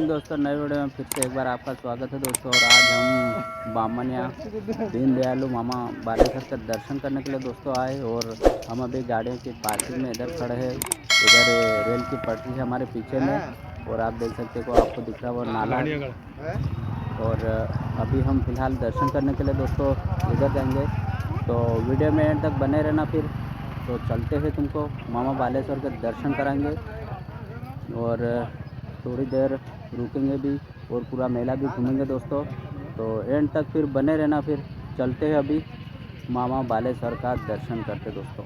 दोस्तों, नए वीडियो में फिर से एक बार आपका स्वागत है दोस्तों। और आज हम बामनिया दीन दयालु मामा बालेश्वर के दर्शन करने के लिए दोस्तों आए। और हम अभी गाड़ियों की पार्किंग में इधर खड़े हैं। इधर रेल की पटरी है हमारे पीछे में, और आप देख सकते हो आपको दिख रहा है वो नाला। और अभी हम फिलहाल दर्शन करने के लिए दोस्तों इधर जाएंगे, तो वीडियो में एंड तक बने रहना। फिर तो चलते हैं, तुमको मामा बालेश्वर के दर्शन कराएंगे और थोड़ी देर रुकेंगे भी और पूरा मेला भी घूमेंगे दोस्तों। तो एंड तक फिर बने रहना। फिर चलते हैं अभी मामा बालेश्वर का दर्शन करते दोस्तों।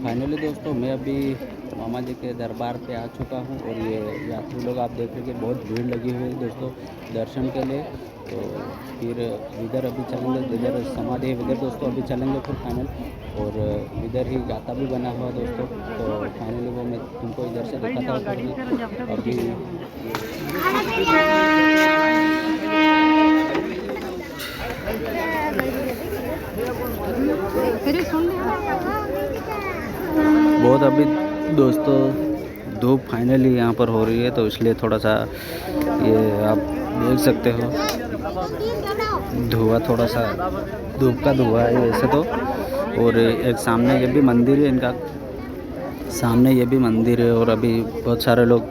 फाइनली दोस्तों मैं अभी मामा जी के दरबार पे आ चुका हूँ। और ये यात्री लोग आप देख रहे हैं कि बहुत भीड़ लगी हुई है दोस्तों दर्शन के लिए। तो फिर इधर अभी चलेंगे, इधर समाधि है इधर दोस्तों अभी चलेंगे फिर फाइनल। और इधर ही गाता भी बना हुआ दोस्तों। तो फाइनली वो मैं तुमको इधर से दिखाता हूँ अभी। बहुत अभी दोस्तों धूप फाइनली यहाँ पर हो रही है, तो इसलिए थोड़ा सा ये आप देख सकते हो धुआं, थोड़ा सा धूप का धुआं है वैसे तो। और एक सामने ये भी मंदिर है इनका, सामने ये भी मंदिर है। और अभी बहुत सारे लोग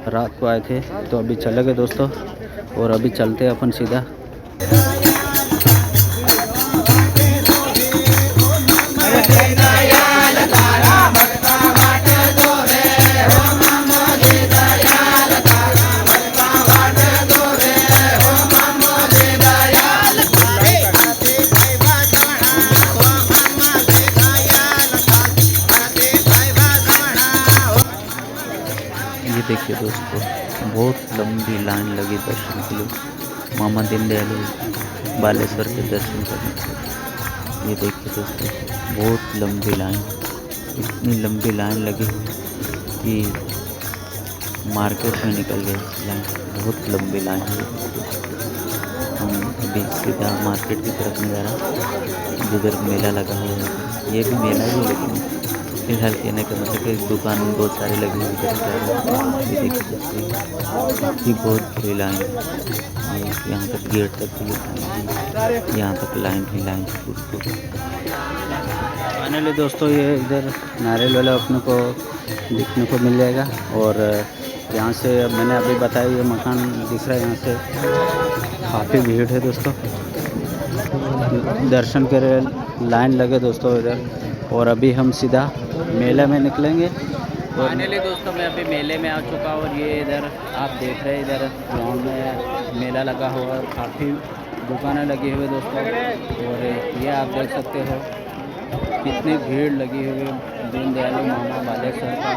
रात को आए थे, तो अभी चले गए दोस्तों। और अभी चलते हैं अपन सीधा। ये देखिए दोस्तों, बहुत लंबी लाइन लगी दर्शन के लिए, मामा दीन दयालु बालेश्वर के दर्शन करने के लिए। ये देखिए दोस्तों, बहुत लंबी लाइन, इतनी लंबी लाइन लगी कि मार्केट में निकल गई लाइन, बहुत लंबी लाइन है। हम अभी सीधा मार्केट की तरफ नहीं जा रहा जिधर मेला लगा हुआ है। ये भी मेला ही है, लेकिन फिलहाल कहने का मतलब कि दुकान बहुत सारी लगी हुई है। ये देख सकते हैं कि बहुत बड़ी लाइन है, यहाँ तक गेट तक भी यहाँ तक लाइन ही लाइन है। फाइनली दोस्तों ये इधर नारियल वाला अपने को दिखने को मिल जाएगा। और यहाँ से मैंने अभी बताया ये मकान दिख रहा है, यहाँ से काफ़ी भीड़ है दोस्तों। दर्शन के लिए लाइन लगे दोस्तों इधर। और अभी हम सीधा मेले में निकलेंगे। फाइनली दोस्तों मैं अभी मेले में आ चुका हूँ। और ये इधर आप देख रहे हैं, इधर ग्राउंड में मेला लगा हुआ और काफ़ी दुकानें लगी हुई दोस्तों। और ये आप देख सकते हो कितनी भीड़ लगी हुई है दीन दयालु मामा बालेश्वर का।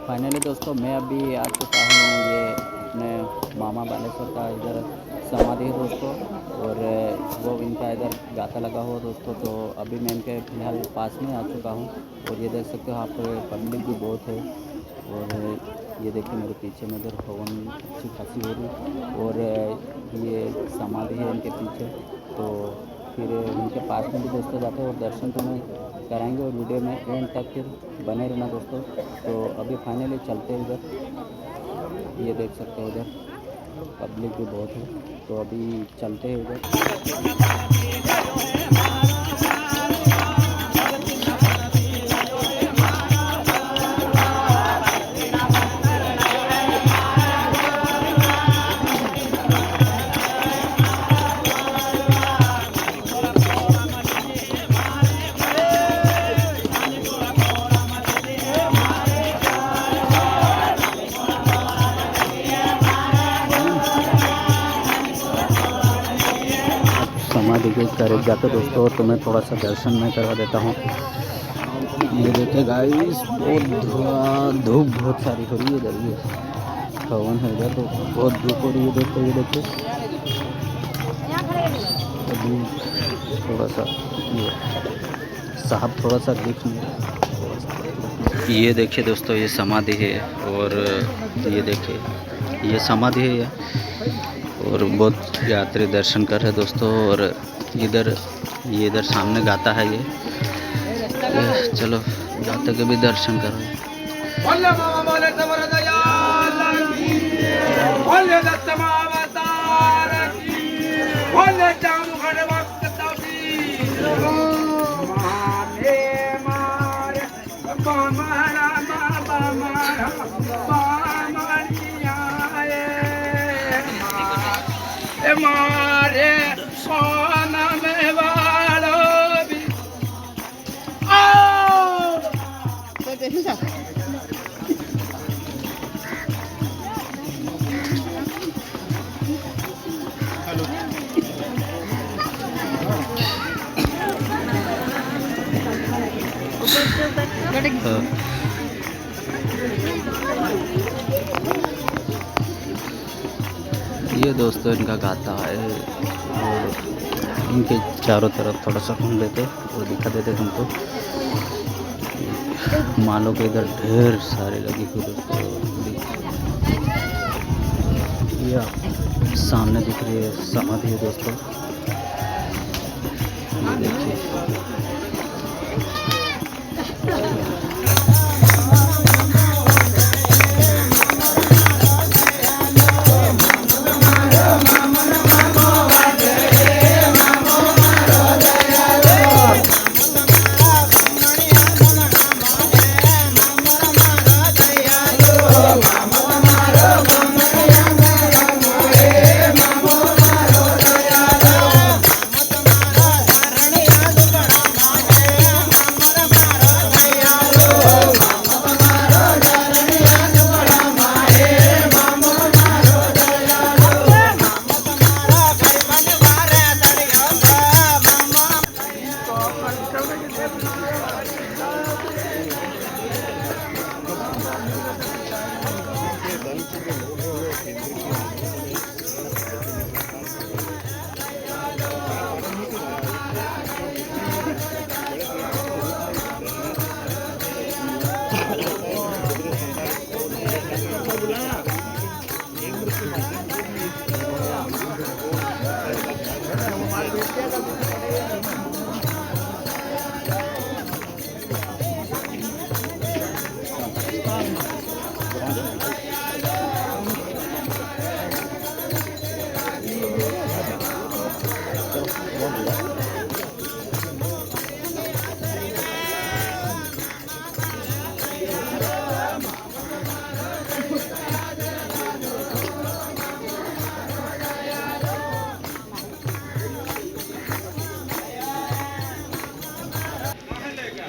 फाइनली दोस्तों मैं अभी आ चुका हूँ, ये अपने मामा बालेश्वर का इधर समाधि है दोस्तों। और वो इनका इधर गाता लगा हुआ दोस्तों। तो अभी मैं इनके फिलहाल पास में आ चुका हूँ। और ये देख सकते हो आप, पब्लिक भी बहुत है। और ये देखिए मेरे पीछे में इधर हवन अच्छी खासी हो रही, और ये समाधि है इनके पीछे। तो फिर उनके पास में भी दोस्तों जाते हैं और दर्शन तुम्हें कराएंगे, और वीडियो में एंड तक फिर बने रहना दोस्तों। तो अभी फाइनली चलते हैं उधर, ये देख सकते हो उधर पब्लिक भी बहुत है, तो अभी चलते हैं उधर। समाधि के करीब जाकर दोस्तों और तुम्हें थोड़ा सा दर्शन मैं करवा देता हूँ। ये देखे गाइस, बहुत धूप बहुत सारी हो रही है इधर, ये हवन है इधर, तो बहुत धूप हो रही है दोस्तों। ये देखो अभी थोड़ा सा ये साहब थोड़ा सा दिख नहीं रहा। ये देखिए दोस्तों, ये समाधि है, और ये देखिए ये समाधि है ये, और बहुत यात्री दर्शन कर रहे हैं दोस्तों। और ये इधर सामने गाता है ये चलो गाते के भी दर्शन करो। मारे सोना में वालो भी आओ। ये दोस्तों इनका गाता है, और इनके चारों तरफ थोड़ा सा घूम लेते और दिखा देते तुमको। मालों के इधर ढेर सारे लगी हुई दोस्तों, या सामने दिख रही है समाधि है दोस्तों, ये देखिए।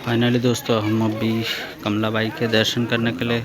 फाइनली दोस्तों हम अभी कमलाबाई के दर्शन करने के लिए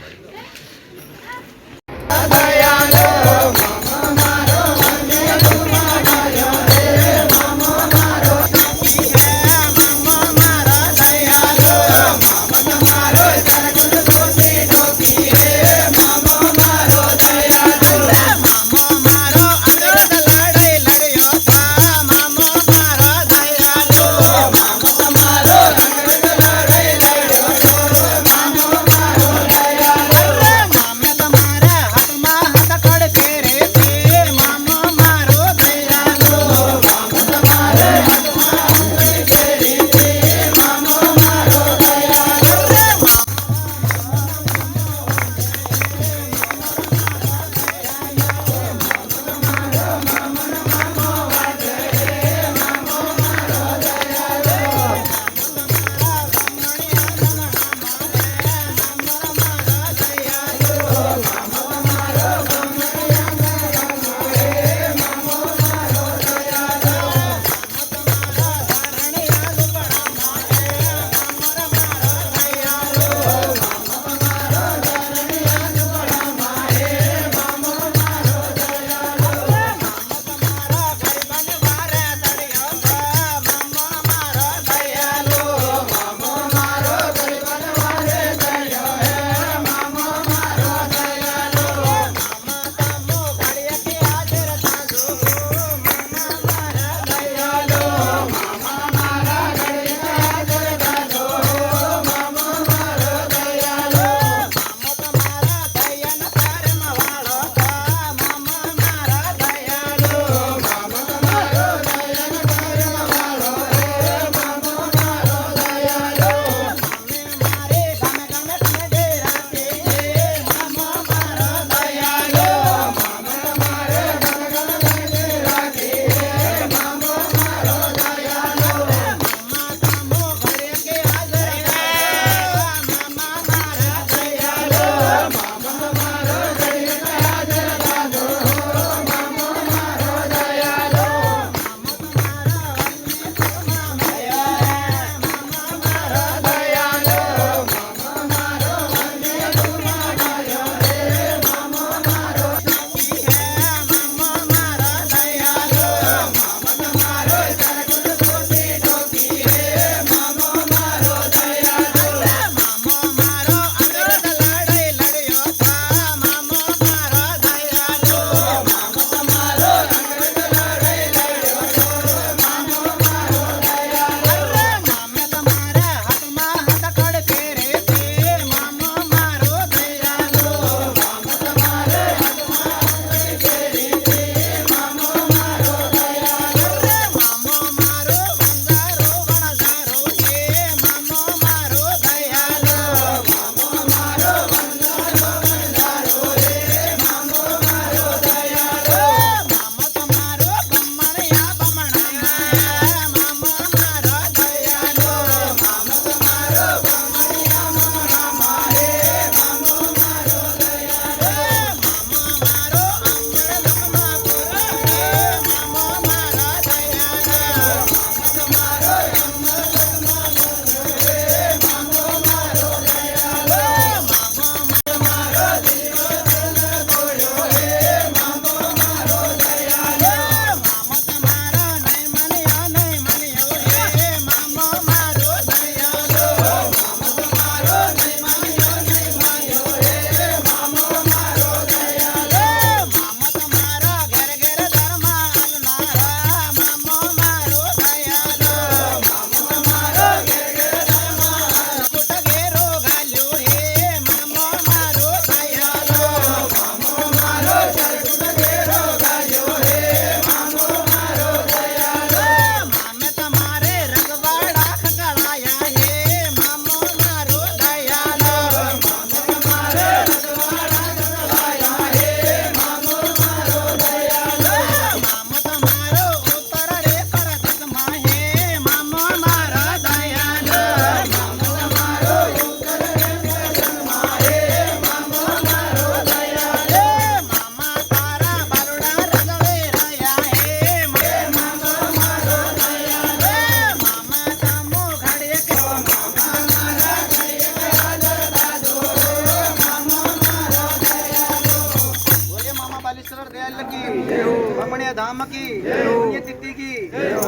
बामणिया धाम की पुण्य तिथि की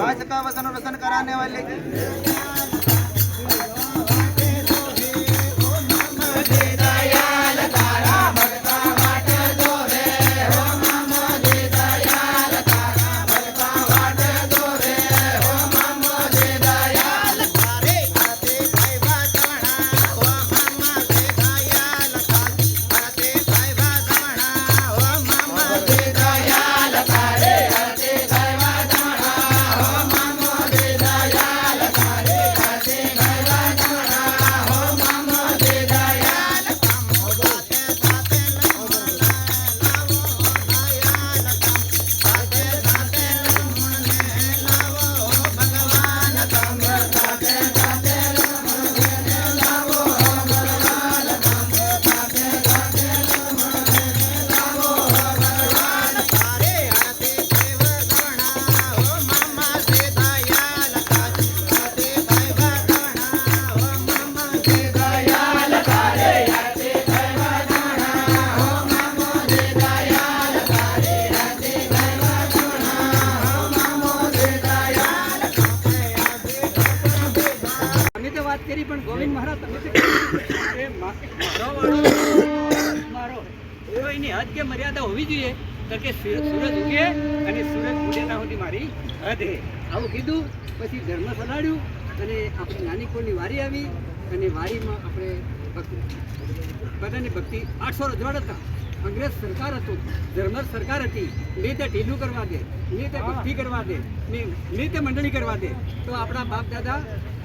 आज का वसन वसन कराने वाले की વાત કરી પણ ગોવિંદ મહારાજ તમે તો કીધું કે મારો વાળો મારો એવો એની હદ કે મર્યાદા હોવી જોઈએ તો કે સૂરજ ઉગે અને સૂરજ ઉગે ના સુધી મારી હદ હે આવું કીધું પછી ધર્મ સલાડ્યું અને આપણી નાની કોની વારી આવી અને વારીમાં આપણે બધાની ભક્તિ 800 રજવાડ હતા અંગ્રેજ સરકાર હતું ધર્મર સરકાર હતી ને તે ઢીલું કરવા દે ને તે ભક્તિ કરવા દે ને તે મંડળી કરવા દે તો આપણા બાપ દાદા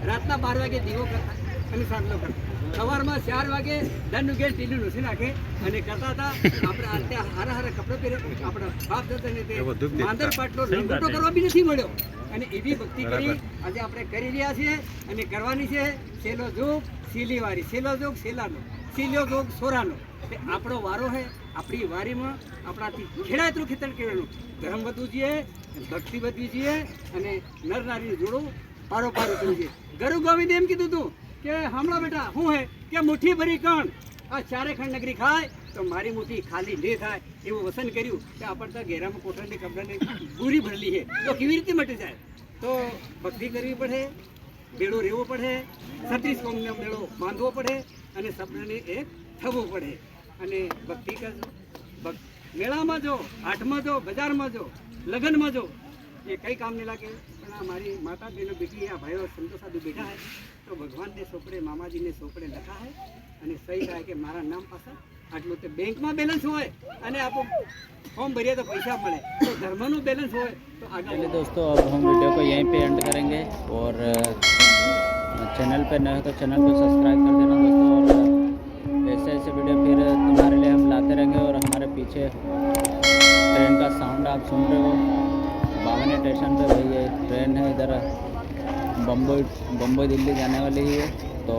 રાતના 12 વાગે દીવો કરતા અને સાંજનો કરતા સવારમાં 4 વાગે દંડનું ગેસ ઢીલું નોસી નાખે અને કરતા હતા આપણે અત્યારે હારા હારા કપડાં પહેરે આપણા બાપ દાદાને તે માંદર પાટલો લંગોટો કરવા બી નથી મળ્યો અને એવી ભક્તિ કરી આજે આપણે કરી રહ્યા છીએ અને કરવાની છે સેલો જોગ સીલીવારી સેલો જોગ સેલાનો સીલ્યો જોગ સોરાનો આપણો વારો હે આપણી વારીમાં આપણાથી ખેડાયતું ખેતર કેળવાનું ધર્મ વધવું જોઈએ ભક્તિ વધવી જોઈએ અને નર નારીનું જોડું પારો પારો કરવું જોઈએ ગરુ ગોવિંદ એમ કીધું હતું કે હમણાં બેટા શું હે કે મુઠ્ઠી ભરી કણ આ ચારે ખંડ નગરી ખાય તો મારી મુઠ્ઠી ખાલી નહીં થાય એવું વસન કર્યું કે આપણે તો ઘેરામાં કોઠાની કપડાની પૂરી ભરેલી છે તો કેવી રીતે મટી જાય તો ભક્તિ કરવી પડે બેડો રહેવો પડે 36 કોમનો બેડો બાંધવો પડે અને સપનાને એક થવું પડે અને ભક્તિ કરજો મેળામાં જો હાટમાં જો બજારમાં જો લગ્નમાં જો એ કઈ કામ નહીં લાગે પણ આ મારી માતા બહેનો બેટી આ ભાઈઓ સંતો સાધુ બેઠા હે તો ભગવાનને સોપડે મામાજીને સોપડે લખા હે અને સહી થાય કે મારા નામ પાસે આટલું તે બેંકમાં બેલેન્સ હોય અને આપણું ફોર્મ ભરીએ तो पैसा મળે तो धर्म નું बैलेंस હોય तो आगे। चलिए दोस्तों अब हम वीडियो को यहीं पे एंड करेंगे और चैनल पे नए हो तो चैनल को सब्सक्राइब कर देना दोस्तों और ऐसे ऐसे वीडियो फिर तुम्हारे लिए हम लाते रहेंगे और हमारे पीछे ट्रेन का साउंड आप सुन रहे हो बामनी स्टेशन पे भाई ये ट्रेन है इधर बम्बई दिल्ली जाने वाली है तो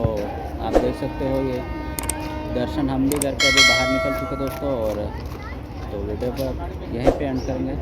आप देख सकते हो ये दर्शन हम भी करके अभी बाहर निकल चुके दोस्तों और तो वीडियो को यहीं पे एंड करेंगे।